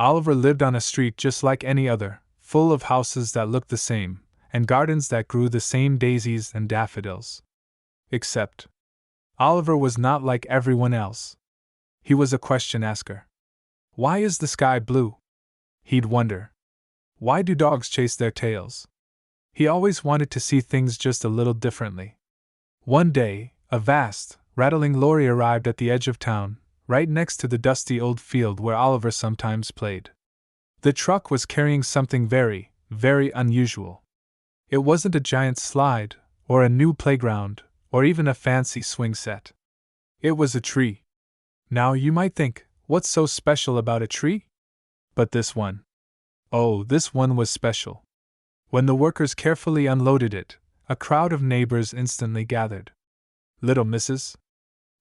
Oliver lived on a street just like any other, full of houses that looked the same, and gardens that grew the same daisies and daffodils. Except, Oliver was not like everyone else. He was a question asker. Why is the sky blue? He'd wonder. Why do dogs chase their tails? He always wanted to see things just a little differently. One day, a vast, rattling lorry arrived at the edge of town, right next to the dusty old field where Oliver sometimes played. The truck was carrying something very, very unusual. It wasn't a giant slide, or a new playground, or even a fancy swing set. It was a tree. Now you might think, what's so special about a tree? But this one. Oh, this one was special. When the workers carefully unloaded it, a crowd of neighbors instantly gathered. Little Mrs.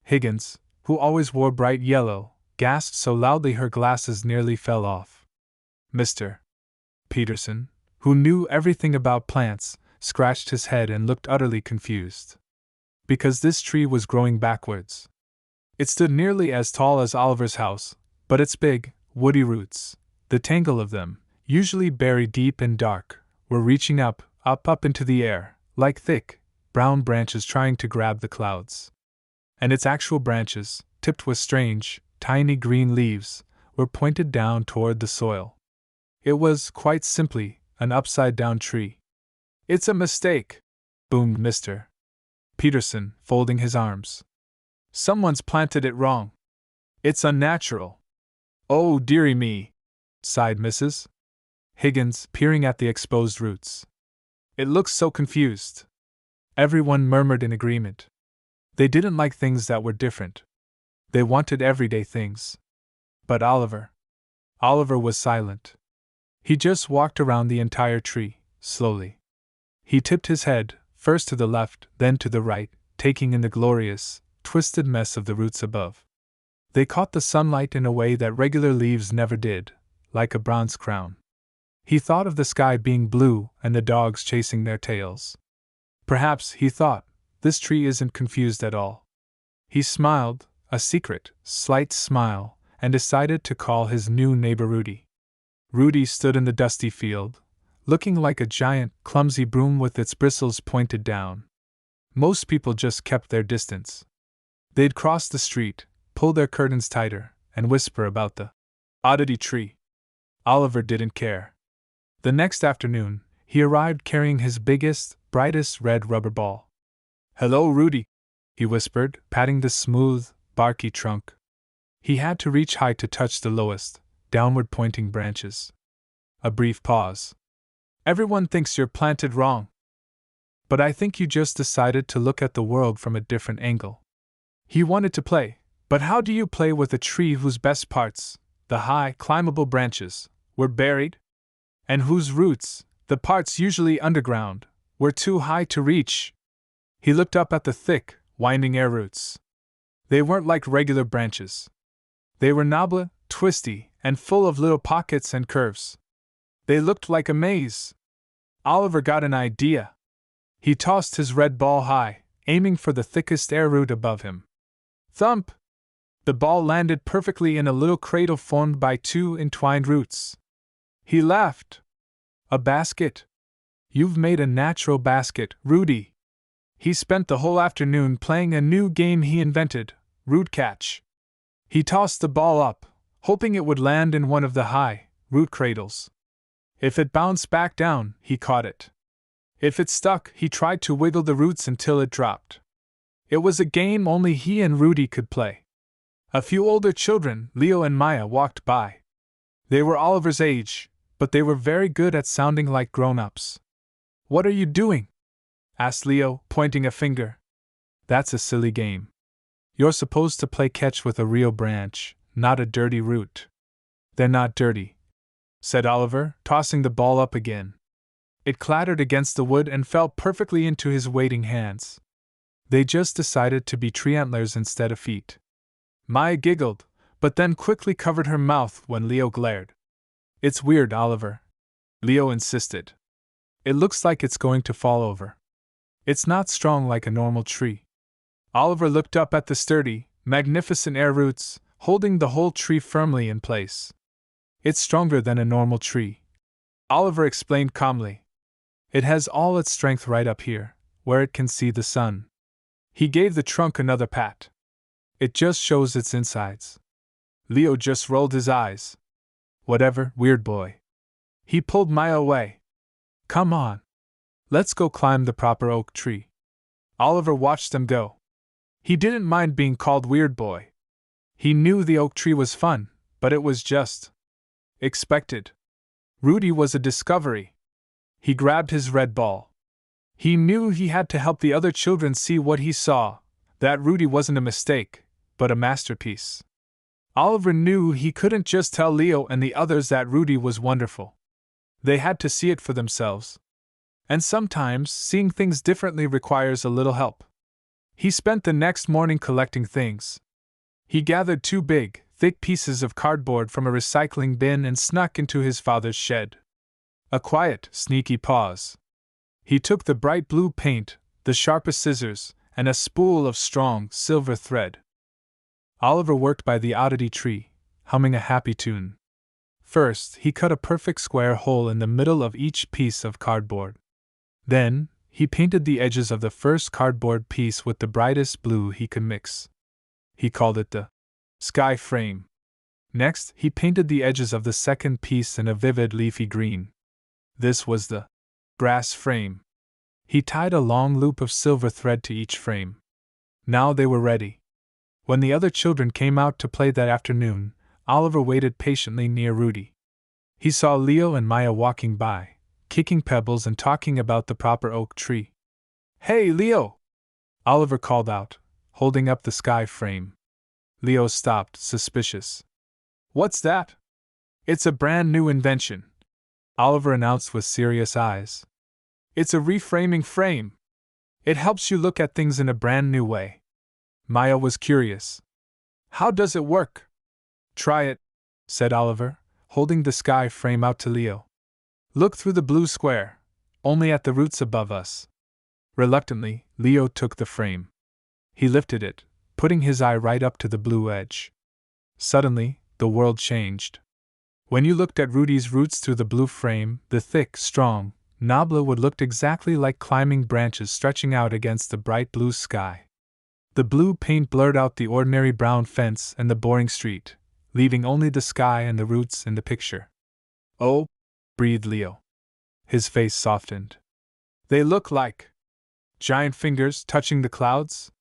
Higgins, who always wore bright yellow, gasped so loudly her glasses nearly fell off. Mr. Peterson, who knew everything about plants, scratched his head and looked utterly confused. Because this tree was growing backwards. It stood nearly as tall as Oliver's house, but its big, woody roots, the tangle of them, usually buried deep and dark, were reaching up into the air, like thick, brown branches trying to grab the clouds. And its actual branches, tipped with strange, tiny green leaves, were pointed down toward the soil. It was, quite simply, an upside-down tree. "It's a mistake," boomed Mr. Peterson, folding his arms. "Someone's planted it wrong. It's unnatural." "Oh, dearie me," sighed Mrs. Higgins, peering at the exposed roots. "It looks so confused." Everyone murmured in agreement. They didn't like things that were different. They wanted everyday things. But Oliver was silent. He just walked around the entire tree, slowly. He tipped his head, first to the left, then to the right, taking in the glorious, twisted mess of the roots above. They caught the sunlight in a way that regular leaves never did, like a bronze crown. He thought of the sky being blue and the dogs chasing their tails. Perhaps, he thought, this tree isn't confused at all. He smiled, a secret, slight smile, and decided to call his new neighbor Rudy. Rudy stood in the dusty field, looking like a giant, clumsy broom with its bristles pointed down. Most people just kept their distance. They'd cross the street, pull their curtains tighter, and whisper about the oddity tree. Oliver didn't care. The next afternoon, he arrived carrying his biggest, brightest red rubber ball. "Hello, Rudy," he whispered, patting the smooth, barky trunk. He had to reach high to touch the lowest, downward-pointing branches. A brief pause. "Everyone thinks you're planted wrong. But I think you just decided to look at the world from a different angle." He wanted to play, but how do you play with a tree whose best parts, the high, climbable branches, were buried? And whose roots, the parts usually underground, were too high to reach? He looked up at the thick, winding air roots. They weren't like regular branches. They were knobbly, twisty, and full of little pockets and curves. They looked like a maze. Oliver got an idea. He tossed his red ball high, aiming for the thickest air root above him. Thump! The ball landed perfectly in a little cradle formed by two entwined roots. He laughed. "A basket? You've made a natural basket, Rudy." He spent the whole afternoon playing a new game he invented, root catch. He tossed the ball up, hoping it would land in one of the high, root cradles. If it bounced back down, he caught it. If it stuck, he tried to wiggle the roots until it dropped. It was a game only he and Rudy could play. A few older children, Leo and Maya, walked by. They were Oliver's age, but they were very good at sounding like grown-ups. "What are you doing?" asked Leo, pointing a finger. "That's a silly game. You're supposed to play catch with a real branch, not a dirty root." "They're not dirty," said Oliver, tossing the ball up again. It clattered against the wood and fell perfectly into his waiting hands. They just decided to be tree antlers instead of feet. Maya giggled, but then quickly covered her mouth when Leo glared. "It's weird, Oliver," Leo insisted. "It looks like it's going to fall over. It's not strong like a normal tree." Oliver looked up at the sturdy, magnificent air roots, holding the whole tree firmly in place. It's stronger than a normal tree, Oliver explained calmly. It has all its strength right up here, where it can see the sun. He gave the trunk another pat. It just shows its insides. Leo just rolled his eyes. Whatever, weird boy. He pulled Maya away. Come on. Let's go climb the proper oak tree. Oliver watched them go. He didn't mind being called weird boy. He knew the oak tree was fun, but it was just expected. Rudy was a discovery. He grabbed his red ball. He knew he had to help the other children see what he saw, that Rudy wasn't a mistake, but a masterpiece. Oliver knew he couldn't just tell Leo and the others that Rudy was wonderful. They had to see it for themselves. And sometimes, seeing things differently requires a little help. He spent the next morning collecting things. He gathered 2 big, thick pieces of cardboard from a recycling bin and snuck into his father's shed. A quiet, sneaky pause. He took the bright blue paint, the sharpest scissors, and a spool of strong, silver thread. Oliver worked by the oddity tree, humming a happy tune. First, he cut a perfect square hole in the middle of each piece of cardboard. Then, he painted the edges of the first cardboard piece with the brightest blue he could mix. He called it the sky frame. Next, he painted the edges of the second piece in a vivid leafy green. This was the grass frame. He tied a long loop of silver thread to each frame. Now they were ready. When the other children came out to play that afternoon, Oliver waited patiently near Rudy. He saw Leo and Maya walking by, kicking pebbles and talking about the proper oak tree. Hey, Leo! Oliver called out, holding up the sky frame. Leo stopped, suspicious. What's that? It's a brand new invention, Oliver announced with serious eyes. It's a reframing frame. It helps you look at things in a brand new way. Maya was curious. How does it work? Try it, said Oliver, holding the sky frame out to Leo. Look through the blue square, only at the roots above us. Reluctantly, Leo took the frame. He lifted it, putting his eye right up to the blue edge. Suddenly, the world changed. When you looked at Rudy's roots through the blue frame, the thick, strong knobbler would look exactly like climbing branches stretching out against the bright blue sky. The blue paint blurred out the ordinary brown fence and the boring street, leaving only the sky and the roots in the picture. Oh, breathed Leo. His face softened. They look like giant fingers touching the clouds?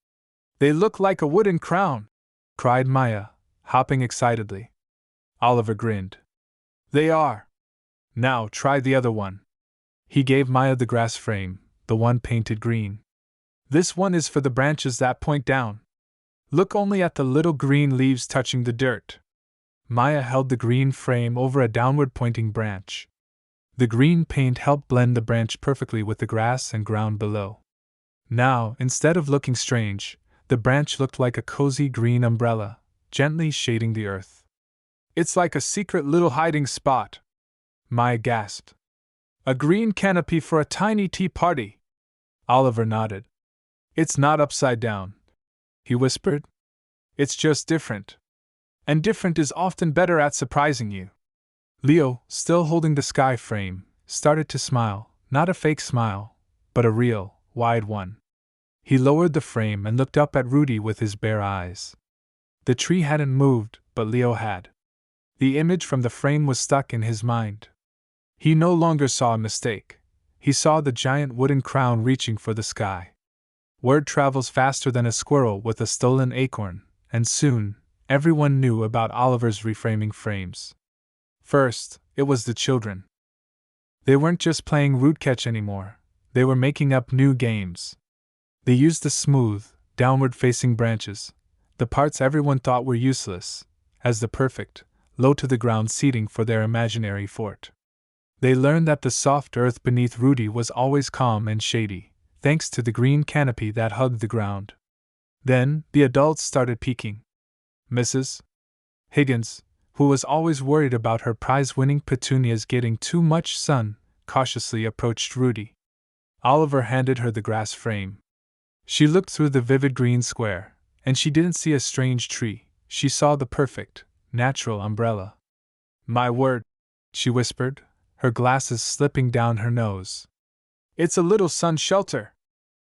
They look like a wooden crown, cried Maya, hopping excitedly. Oliver grinned. They are. Now try the other one. He gave Maya the grass frame, the one painted green. This one is for the branches that point down. Look only at the little green leaves touching the dirt. Maya held the green frame over a downward-pointing branch. The green paint helped blend the branch perfectly with the grass and ground below. Now, instead of looking strange, the branch looked like a cozy green umbrella, gently shading the earth. It's like a secret little hiding spot, Maya gasped. A green canopy for a tiny tea party. Oliver nodded. It's not upside down, he whispered. It's just different. And different is often better at surprising you. Leo, still holding the sky frame, started to smile, not a fake smile, but a real, wide one. He lowered the frame and looked up at Rudy with his bare eyes. The tree hadn't moved, but Leo had. The image from the frame was stuck in his mind. He no longer saw a mistake. He saw the giant wooden crown reaching for the sky. Word travels faster than a squirrel with a stolen acorn, and soon, everyone knew about Oliver's reframing frames. First, it was the children. They weren't just playing root catch anymore, they were making up new games. They used the smooth, downward-facing branches, the parts everyone thought were useless, as the perfect, low-to-the-ground seating for their imaginary fort. They learned that the soft earth beneath Rudy was always calm and shady, thanks to the green canopy that hugged the ground. Then, the adults started peeking. Mrs. Higgins, who was always worried about her prize-winning petunias getting too much sun, cautiously approached Rudy. Oliver handed her the grass frame. She looked through the vivid green square, and she didn't see a strange tree, she saw the perfect, natural umbrella. My word, she whispered, her glasses slipping down her nose. It's a little sun shelter.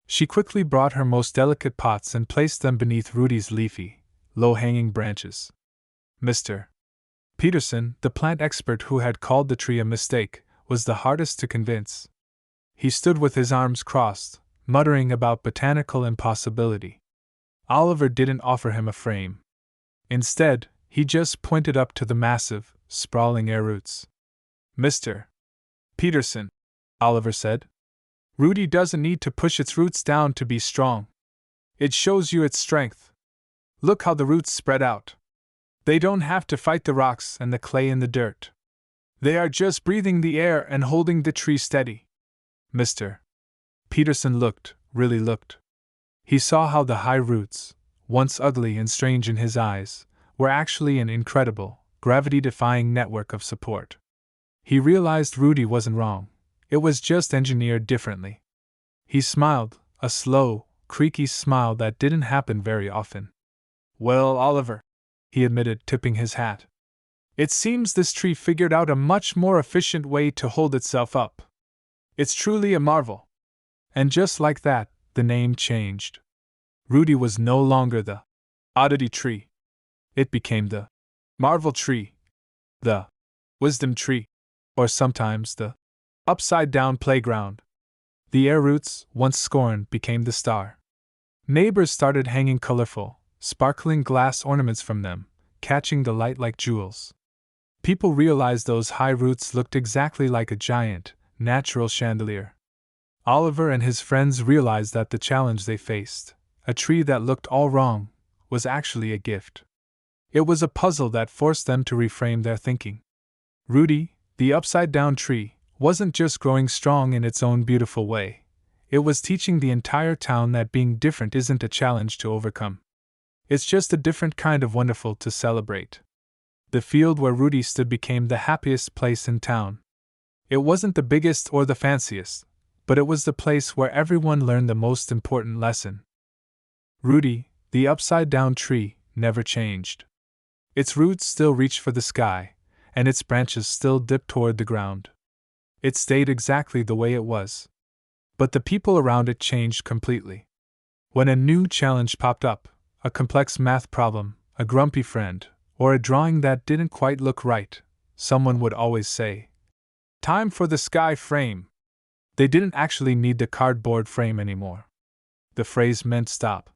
She quickly brought her most delicate pots and placed them beneath Rudy's leafy, low-hanging branches. Mr. Peterson, the plant expert who had called the tree a mistake, was the hardest to convince. He stood with his arms crossed, muttering about botanical impossibility. Oliver didn't offer him a frame. Instead, he just pointed up to the massive, sprawling air roots. Mr. Peterson, Oliver said, Rudy doesn't need to push its roots down to be strong. It shows you its strength. Look how the roots spread out. They don't have to fight the rocks and the clay in the dirt. They are just breathing the air and holding the tree steady. Mr. Peterson really looked. He saw how the high roots, once ugly and strange in his eyes, were actually an incredible, gravity-defying network of support. He realized Rudy wasn't wrong. It was just engineered differently. He smiled, a slow, creaky smile that didn't happen very often. Well, Oliver, he admitted, tipping his hat. It seems this tree figured out a much more efficient way to hold itself up. It's truly a marvel. And just like that, the name changed. Rudy was no longer the oddity tree. It became the marvel tree, the wisdom tree, or sometimes the upside-down playground. The air roots, once scorned, became the star. Neighbors started hanging colorful, sparkling glass ornaments from them, catching the light like jewels. People realized those high roots looked exactly like a giant, natural chandelier. Oliver and his friends realized that the challenge they faced, a tree that looked all wrong, was actually a gift. It was a puzzle that forced them to reframe their thinking. Rudy, the upside-down tree, wasn't just growing strong in its own beautiful way. It was teaching the entire town that being different isn't a challenge to overcome. It's just a different kind of wonderful to celebrate. The field where Rudy stood became the happiest place in town. It wasn't the biggest or the fanciest, but it was the place where everyone learned the most important lesson. Rudy, the upside-down tree, never changed. Its roots still reached for the sky, and its branches still dipped toward the ground. It stayed exactly the way it was. But the people around it changed completely. When a new challenge popped up, a complex math problem, a grumpy friend, or a drawing that didn't quite look right, someone would always say, "Time for the sky frame." They didn't actually need the cardboard frame anymore. The phrase meant stop.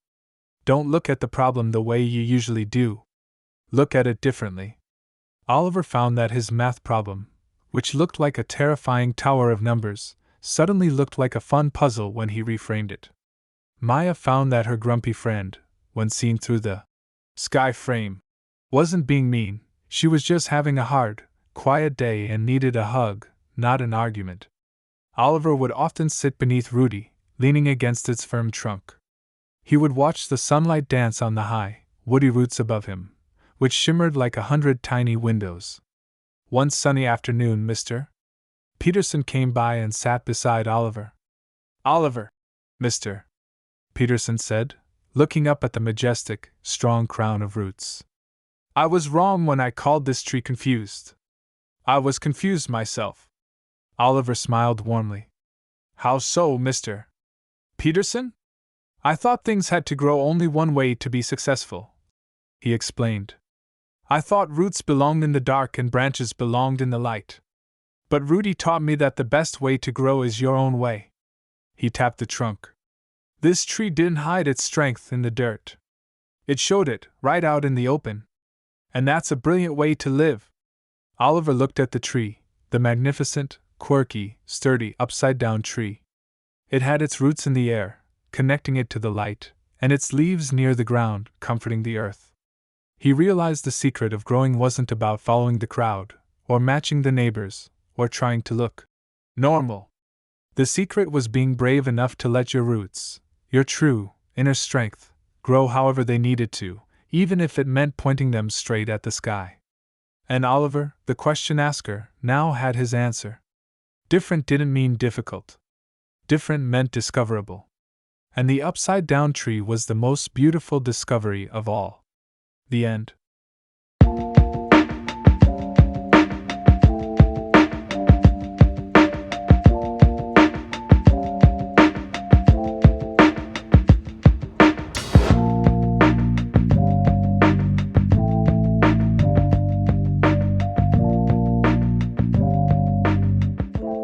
Don't look at the problem the way you usually do. Look at it differently. Oliver found that his math problem, which looked like a terrifying tower of numbers, suddenly looked like a fun puzzle when he reframed it. Maya found that her grumpy friend, when seen through the sky frame, wasn't being mean. She was just having a hard, quiet day and needed a hug, not an argument. Oliver would often sit beneath Rudy, leaning against its firm trunk. He would watch the sunlight dance on the high, woody roots above him, which shimmered like 100 tiny windows. One sunny afternoon, Mr. Peterson came by and sat beside Oliver. "Oliver," Mr. Peterson said, looking up at the majestic, strong crown of roots. "I was wrong when I called this tree confused. I was confused myself." Oliver smiled warmly. "How so, Mr. Peterson? I thought things had to grow only one way to be successful," he explained. "I thought roots belonged in the dark and branches belonged in the light. But Rudy taught me that the best way to grow is your own way." He tapped the trunk. "This tree didn't hide its strength in the dirt. It showed it, right out in the open. And that's a brilliant way to live." Oliver looked at the tree, the magnificent, quirky, sturdy, upside-down tree. It had its roots in the air, connecting it to the light, and its leaves near the ground, comforting the earth. He realized the secret of growing wasn't about following the crowd, or matching the neighbors, or trying to look normal. The secret was being brave enough to let your roots, your true, inner strength, grow however they needed to, even if it meant pointing them straight at the sky. And Oliver, the question asker, now had his answer. Different didn't mean difficult. Different meant discoverable. And the upside-down tree was the most beautiful discovery of all. The end.